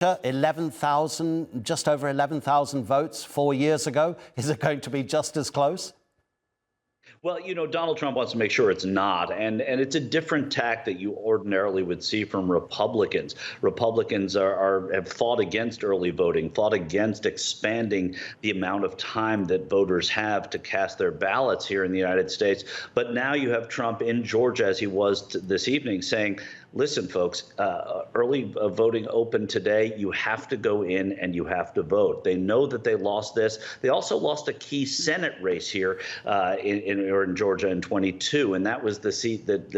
11,000, just over 11,000 votes 4 years ago. Is it going to be just as close? Well, Donald Trump wants to make sure it's not, and it's a different tack that you ordinarily would see from Republicans. Republicans have fought against early voting, fought against expanding the amount of time that voters have to cast their ballots here in the United States. But now you have Trump in Georgia, as he was this evening, saying, listen, folks, early voting open today. You have to go in and you have to vote. They know that they lost this. They also lost a key Senate race here in Georgia in 22, and that was the seat that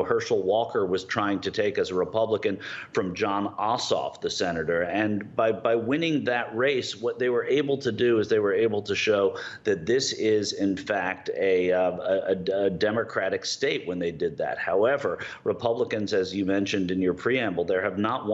Herschel Walker was trying to take as a Republican from John Ossoff, the senator. And by winning that race, what they were able to do is they were able to show that this is, in fact, a Democratic state when they did that. However, Republicans, as you mentioned in your preamble, had not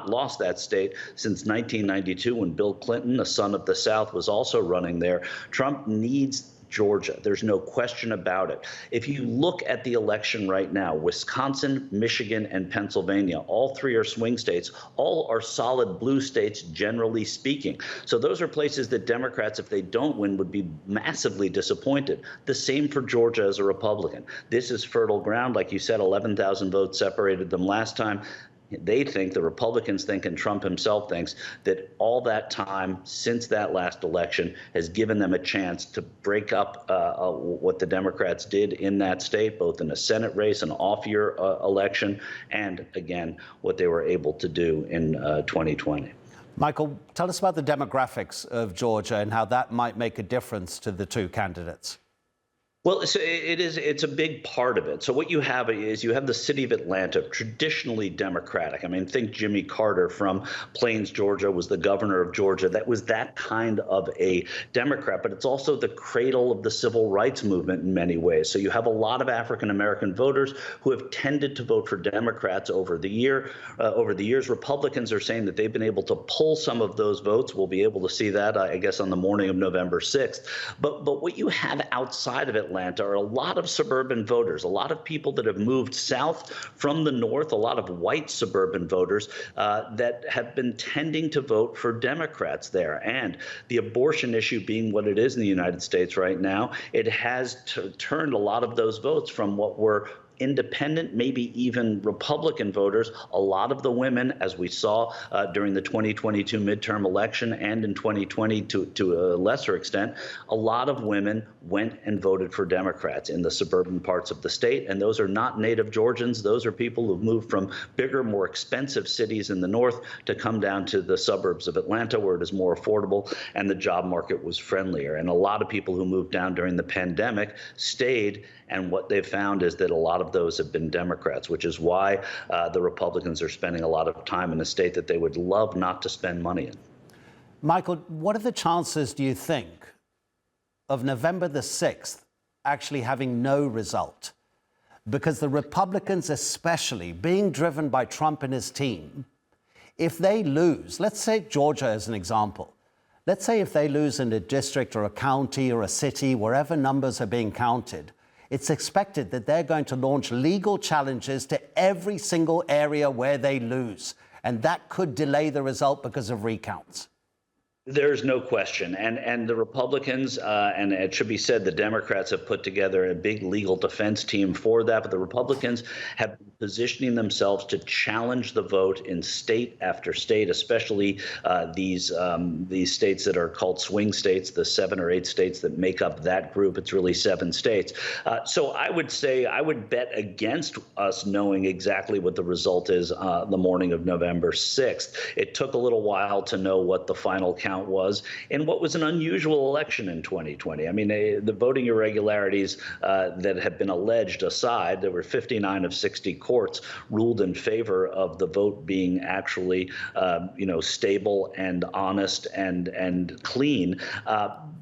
lost that state since 1992 when Bill Clinton, the son of the South, was also running there. Trump needs Georgia. There's no question about it. If you look at the election right now, Wisconsin, Michigan, and Pennsylvania, all three are swing states. All are solid blue states, generally speaking. So those are places that Democrats, if they don't win, would be massively disappointed. The same for Georgia as a Republican. This is fertile ground. Like you said, 11,000 votes separated them last time. They think, the Republicans think, and Trump himself thinks, that all that time since that last election has given them a chance to break up what the Democrats did in that state, both in a Senate race, an off-year election, and, again, what they were able to do in 2020. Michael, tell us about the demographics of Georgia and how that might make a difference to the two candidates. Well, it's a big part of it. So what you have is you have the city of Atlanta, traditionally Democratic. I mean, think Jimmy Carter from Plains, Georgia, was the governor of Georgia. That was that kind of a Democrat, but it's also the cradle of the civil rights movement in many ways. So you have a lot of African-American voters who have tended to vote for Democrats over the years. Republicans are saying that they've been able to pull some of those votes. We'll be able to see that, I guess, on the morning of November 6th. But what you have outside of Atlanta are a lot of suburban voters, a lot of people that have moved south from the north, a lot of white suburban voters that have been tending to vote for Democrats there. And the abortion issue being what it is in the United States right now, it has turned a lot of those votes from what were independent, maybe even Republican voters. A lot of the women, as we saw during the 2022 midterm election and in 2020 to a lesser extent, a lot of women went and voted for Democrats in the suburban parts of the state. And those are not native Georgians. Those are people who've moved from bigger, more expensive cities in the north to come down to the suburbs of Atlanta, where it is more affordable and the job market was friendlier. And a lot of people who moved down during the pandemic stayed. And what they've found is that a lot of those have been Democrats, which is why the Republicans are spending a lot of time in a state that they would love not to spend money in. Michael, what are the chances, do you think, of November the 6th actually having no result? Because the Republicans, especially being driven by Trump and his team, if they lose, let's say Georgia as an example, let's say if they lose in a district or a county or a city, wherever numbers are being counted, it's expected that they're going to launch legal challenges to every single area where they lose. And that could delay the result because of recounts. There's no question. And the Republicans, and it should be said, the Democrats have put together a big legal defense team for that. But the Republicans have been positioning themselves to challenge the vote in state after state, especially these states that are called swing states, the 7 or 8 states that make up that group. It's really 7 states. So I would say I would bet against us knowing exactly what the result is the morning of November 6th. It took a little while to know what the final count was in what was an unusual election in 2020. I mean, the voting irregularities that have been alleged aside, there were 59 of 60 courts ruled in favor of the vote being actually, stable and honest and clean.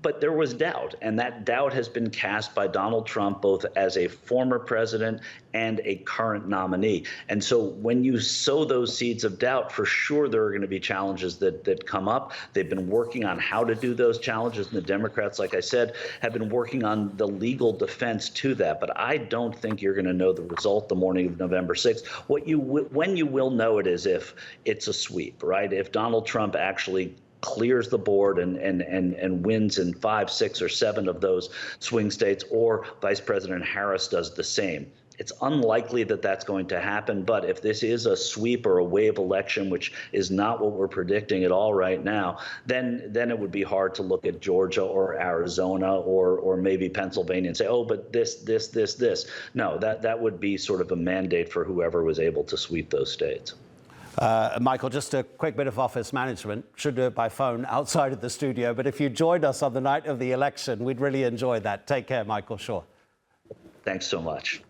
But there was doubt, and that doubt has been cast by Donald Trump, both as a former president and a current nominee. And so when you sow those seeds of doubt, for sure there are going to be challenges that come up. They've been been working on how to do those challenges, and the Democrats, like I said, have been working on the legal defense to that. But I don't think you're going to know the result the morning of November 6th. When you will know it is if it's a sweep, right? If Donald Trump actually clears the board and wins in 5, 6, or 7 of those swing states, or Vice President Harris does the same. It's unlikely that that's going to happen, but if this is a sweep or a wave election, which is not what we're predicting at all right now, then it would be hard to look at Georgia or Arizona or maybe Pennsylvania and say, oh, but this. No, that would be sort of a mandate for whoever was able to sweep those states. Michael, just a quick bit of office management. Should do it by phone outside of the studio. But if you joined us on the night of the election, we'd really enjoy that. Take care, Michael Shure. Thanks so much.